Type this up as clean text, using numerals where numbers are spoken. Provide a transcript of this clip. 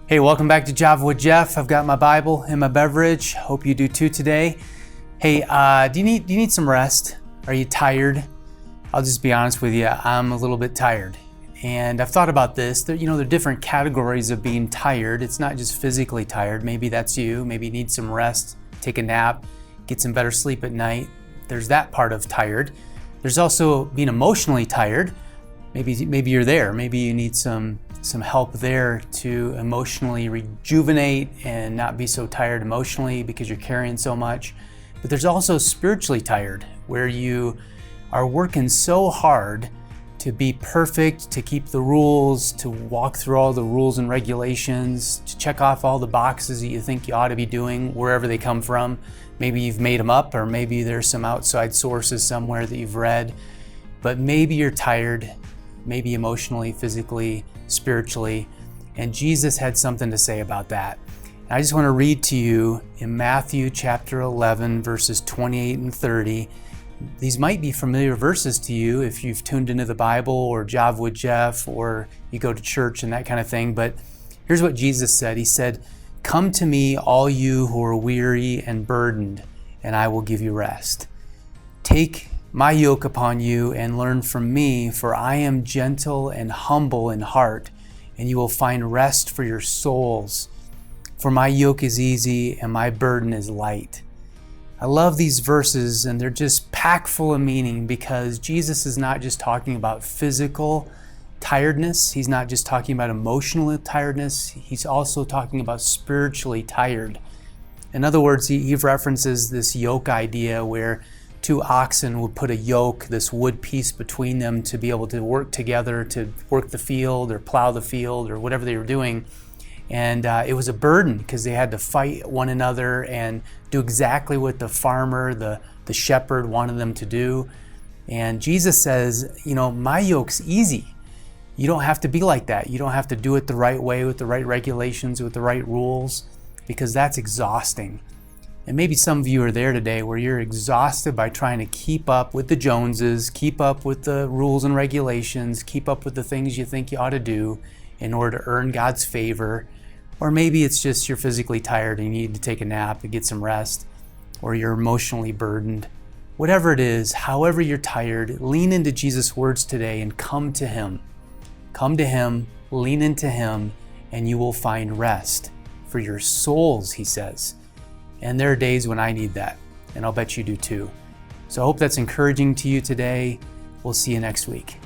Hey, welcome back to Java with Jeff. I've got my Bible and my beverage. Hope you do too today. Hey, do you need some rest? Are you tired? I'll just be honest with you. I'm a little bit tired, and I've thought about this. There are different categories of being tired. It's not just physically tired. Maybe that's you. Maybe you need some rest, take a nap, get some better sleep at night. There's that part of tired. There's also being emotionally tired. Maybe you're there. Maybe you need some help there to emotionally rejuvenate and not be so tired emotionally because you're carrying so much. But there's also spiritually tired, where you are working so hard to be perfect, to keep the rules, to walk through all the rules and regulations, to check off all the boxes that you think you ought to be doing, wherever they come from. Maybe you've made them up, or maybe there's some outside sources somewhere that you've read. But maybe you're tired, maybe emotionally, physically, spiritually, and Jesus had something to say about that. And I just want to read to you in Matthew chapter 11, verses 28 and 30. These might be familiar verses to you if you've tuned into the Bible or Java with Jeff, or you go to church and that kind of thing. But here's what Jesus said. He said, "Come to me, all you who are weary and burdened, and I will give you rest. Take my yoke upon you and learn from me, for I am gentle and humble in heart, and you will find rest for your souls. For my yoke is easy and my burden is light." I love these verses, and they're just packed full of meaning, because Jesus is not just talking about physical tiredness. He's not just talking about emotional tiredness. He's also talking about spiritually tired. In other words, he references this yoke idea where two oxen would put a yoke, this wood piece, between them to be able to work together, to work the field or plow the field or whatever they were doing. And it was a burden, because they had to fight one another and do exactly what the farmer, the shepherd wanted them to do. And Jesus says, my yoke's easy. You don't have to be like that. You don't have to do it the right way, with the right regulations, with the right rules, because that's exhausting. And maybe some of you are there today where you're exhausted by trying to keep up with the Joneses, keep up with the rules and regulations, keep up with the things you think you ought to do in order to earn God's favor. Or maybe it's just you're physically tired and you need to take a nap and get some rest, or you're emotionally burdened. Whatever it is, however you're tired, lean into Jesus' words today and come to Him. Come to Him, lean into Him, and you will find rest for your souls, He says. And there are days when I need that, and I'll bet you do too. So I hope that's encouraging to you today. We'll see you next week.